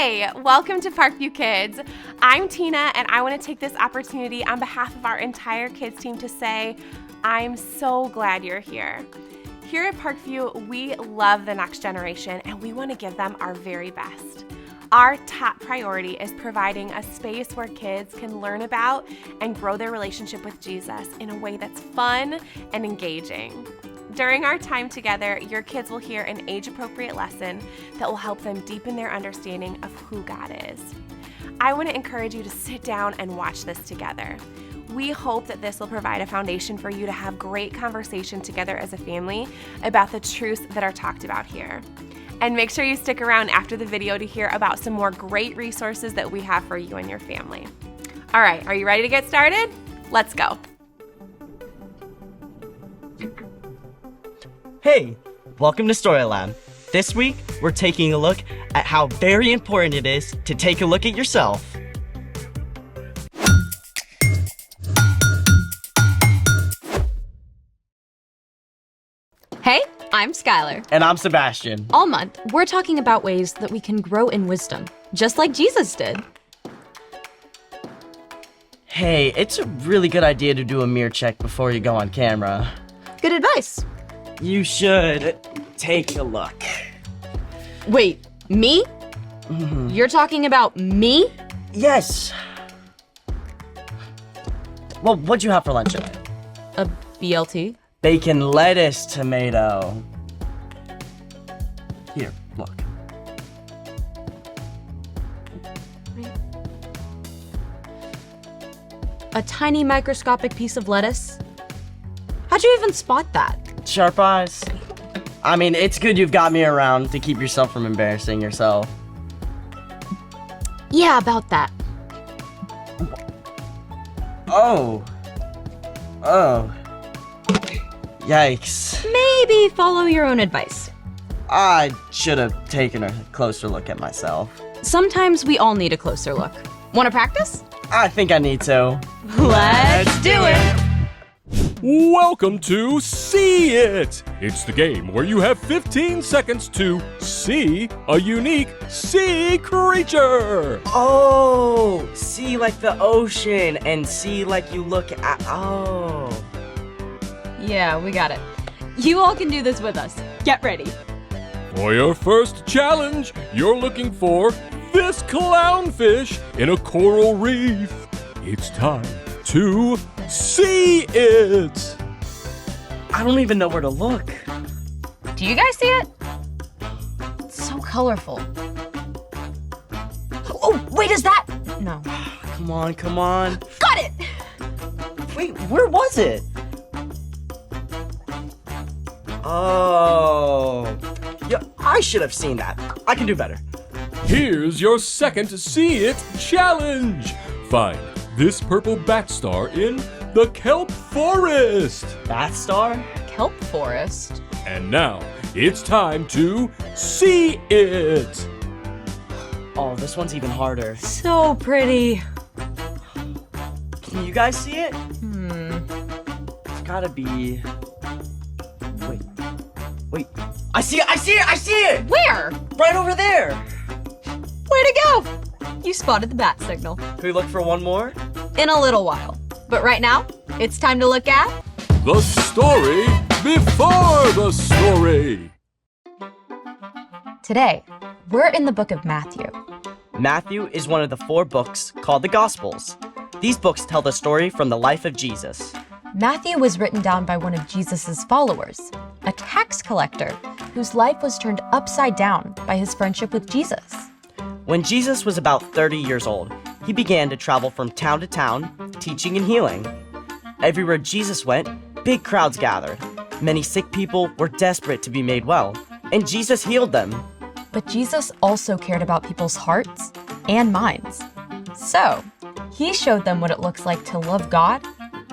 Hey, welcome to Parkview Kids. I'm Tina, and I want to take this opportunity on behalf of our entire kids team to say, I'm so glad you're here. Here at Parkview, we love the next generation, and we want to give them our very best. Our top priority is providing a space where kids can learn about and grow their relationship with Jesus in a way that's fun and engaging. During our time together, your kids will hear an age-appropriate lesson that will help them deepen their understanding of who God is. I want to encourage you to sit down and watch this together. We hope that this will provide a foundation for you to have great conversation together as a family about the truths that are talked about here. And make sure you stick around after the video to hear about some more great resources that we have for you and your family. All right, are you ready to get started? Let's go. Hey, welcome to Storyland. This week, we're taking a look at how very important it is to take a look at yourself. Hey, I'm Skylar. And I'm Sebastian. All month, we're talking about ways that we can grow in wisdom, just like Jesus did. Hey, it's a really good idea to do a mirror check before you go on camera. Good advice. You should take a look. Wait, me? You're talking about me? Yes. Well, what'd you have for lunch today? A BLT? Bacon, lettuce, tomato. Here, look. A tiny microscopic piece of lettuce? How'd you even spot that? Sharp eyes. I mean, it's good you've got me around to keep yourself from embarrassing yourself. Yeah, about that. Oh. Yikes. Maybe follow your own advice. I should have taken a closer look at myself. Sometimes we all need a closer look. Want to practice? I think I need to. Let's do it! Welcome to See It! It's the game where you have 15 seconds to see a unique sea creature! Oh, see like the ocean and see like you look at, oh. Yeah, we got it. You all can do this with us. Get ready. For your first challenge, you're looking for this clownfish in a coral reef. It's time to see it! I don't even know where to look. Do you guys see it? It's so colorful. Oh, wait, is that? No. Come on. Got it! Wait, where was it? Oh. Yeah, I should have seen that. I can do better. Here's your second See It challenge! Find this purple bat star in the kelp forest! Bat star? Kelp forest? And now, it's time to see it! Oh, this one's even harder. So pretty. Can you guys see it? It's gotta be... Wait. I see it! Where? Right over there! Way to go! You spotted the bat signal. Can we look for one more? In a little while. But right now, it's time to look at... The story before the story! Today, we're in the book of Matthew. Matthew is one of the 4 books called the Gospels. These books tell the story from the life of Jesus. Matthew was written down by one of Jesus' followers, a tax collector whose life was turned upside down by his friendship with Jesus. When Jesus was about 30 years old, he began to travel from town to town, teaching and healing. Everywhere Jesus went, big crowds gathered. Many sick people were desperate to be made well, and Jesus healed them. But Jesus also cared about people's hearts and minds. So, he showed them what it looks like to love God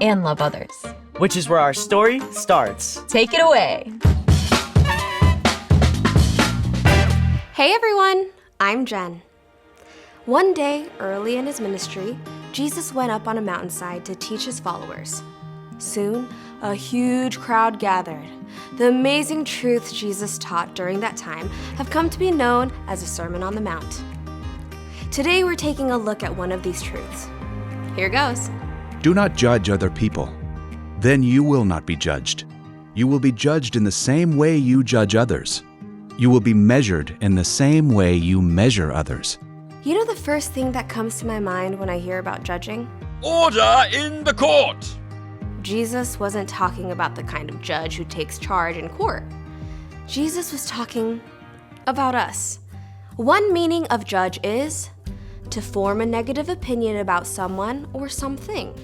and love others. Which is where our story starts. Take it away. Hey everyone, I'm Jen. One day, early in his ministry, Jesus went up on a mountainside to teach his followers. Soon, a huge crowd gathered. The amazing truths Jesus taught during that time have come to be known as the Sermon on the Mount. Today we're taking a look at one of these truths. Here goes. Do not judge other people. Then you will not be judged. You will be judged in the same way you judge others. You will be measured in the same way you measure others. You know the first thing that comes to my mind when I hear about judging? Order in the court! Jesus wasn't talking about the kind of judge who takes charge in court. Jesus was talking about us. One meaning of judge is to form a negative opinion about someone or something.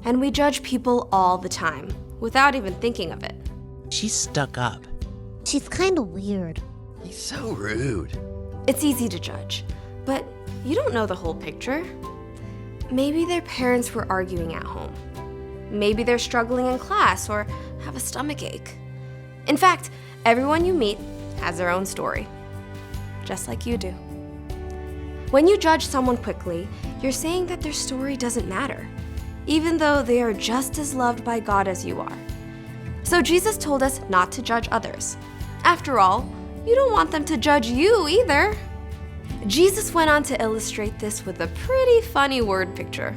And we judge people all the time, without even thinking of it. She's stuck up. She's kind of weird. He's so rude. It's easy to judge, but you don't know the whole picture. Maybe their parents were arguing at home. Maybe they're struggling in class or have a stomach ache. In fact, everyone you meet has their own story, just like you do. When you judge someone quickly, you're saying that their story doesn't matter, even though they are just as loved by God as you are. So Jesus told us not to judge others. After all, you don't want them to judge you either. Jesus went on to illustrate this with a pretty funny word picture.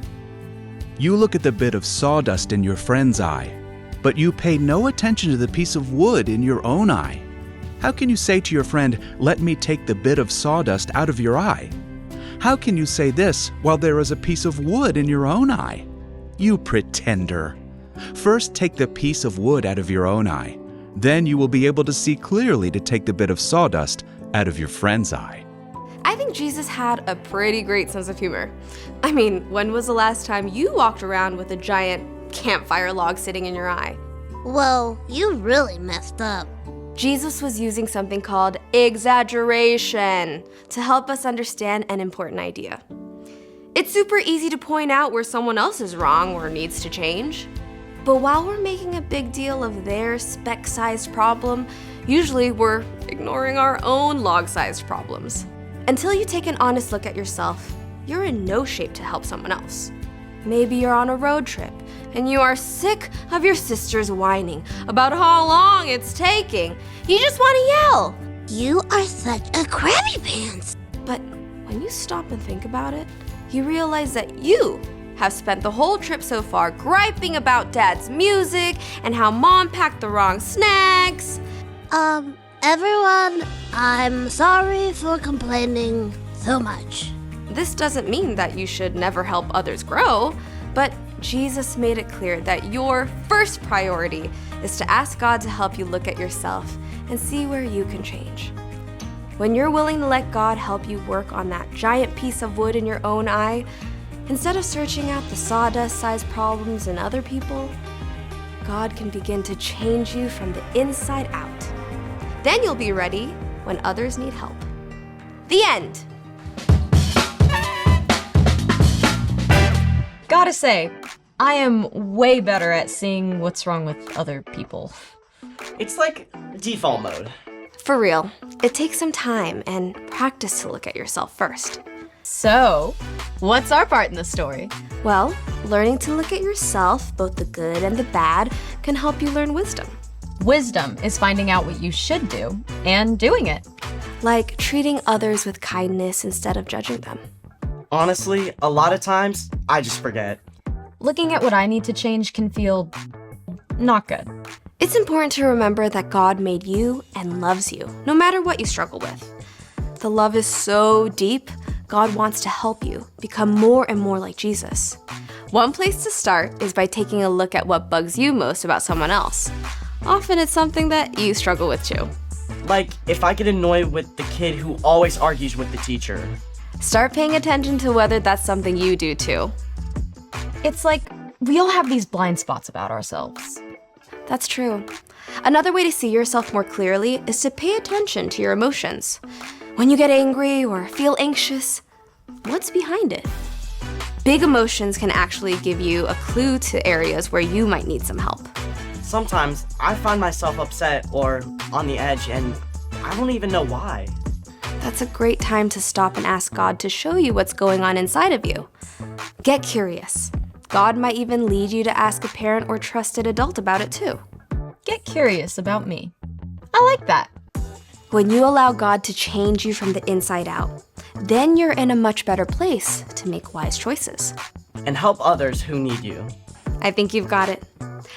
You look at the bit of sawdust in your friend's eye, but you pay no attention to the piece of wood in your own eye. How can you say to your friend, "Let me take the bit of sawdust out of your eye"? How can you say this while there is a piece of wood in your own eye? You pretender. First take the piece of wood out of your own eye. Then you will be able to see clearly to take the bit of sawdust out of your friend's eye. I think Jesus had a pretty great sense of humor. I mean, when was the last time you walked around with a giant campfire log sitting in your eye? Well, you really messed up. Jesus was using something called exaggeration to help us understand an important idea. It's super easy to point out where someone else is wrong or needs to change. But while we're making a big deal of their speck-sized problem, usually we're ignoring our own log-sized problems. Until you take an honest look at yourself, you're in no shape to help someone else. Maybe you're on a road trip and you are sick of your sister's whining about how long it's taking. You just want to yell. You are such a crabby pants. But when you stop and think about it, you realize that you have spent the whole trip so far griping about Dad's music and how Mom packed the wrong snacks. Everyone, I'm sorry for complaining so much. This doesn't mean that you should never help others grow, but Jesus made it clear that your first priority is to ask God to help you look at yourself and see where you can change. When you're willing to let God help you work on that giant piece of wood in your own eye, instead of searching out the sawdust-sized problems in other people, God can begin to change you from the inside out. Then you'll be ready when others need help. The end. Gotta say, I am way better at seeing what's wrong with other people. It's like default mode. For real, it takes some time and practice to look at yourself first. So, what's our part in the story? Well, learning to look at yourself, both the good and the bad, can help you learn wisdom. Wisdom is finding out what you should do and doing it. Like treating others with kindness instead of judging them. Honestly, a lot of times, I just forget. Looking at what I need to change can feel not good. It's important to remember that God made you and loves you, no matter what you struggle with. The love is so deep, God wants to help you become more and more like Jesus. One place to start is by taking a look at what bugs you most about someone else. Often it's something that you struggle with too. Like, if I get annoyed with the kid who always argues with the teacher. Start paying attention to whether that's something you do too. It's like we all have these blind spots about ourselves. That's true. Another way to see yourself more clearly is to pay attention to your emotions. When you get angry or feel anxious, what's behind it? Big emotions can actually give you a clue to areas where you might need some help. Sometimes I find myself upset or on the edge and I don't even know why. That's a great time to stop and ask God to show you what's going on inside of you. Get curious. God might even lead you to ask a parent or trusted adult about it too. Get curious about me. I like that. When you allow God to change you from the inside out, then you're in a much better place to make wise choices. And help others who need you. I think you've got it.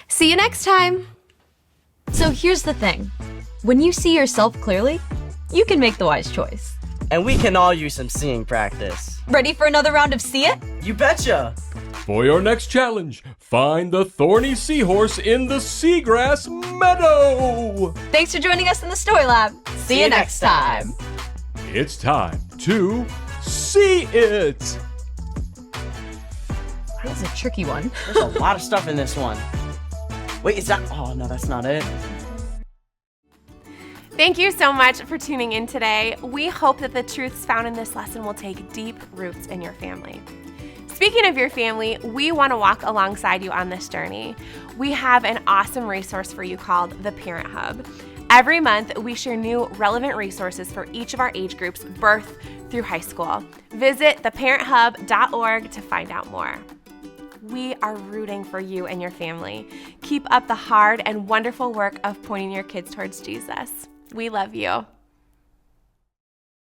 See you next time. So here's the thing. When you see yourself clearly, you can make the wise choice. And we can all use some seeing practice. Ready for another round of See It? You betcha! For your next challenge, find the thorny seahorse in the seagrass meadow. Thanks for joining us in the Story Lab. See you next time. It's time to see it. That was a tricky one. There's a lot of stuff in this one. Wait, is that? Oh, no, that's not it. Thank you so much for tuning in today. We hope that the truths found in this lesson will take deep roots in your family. Speaking of your family, we want to walk alongside you on this journey. We have an awesome resource for you called the Parent Hub. Every month, we share new relevant resources for each of our age groups, birth through high school. Visit theparenthub.org to find out more. We are rooting for you and your family. Keep up the hard and wonderful work of pointing your kids towards Jesus. We love you.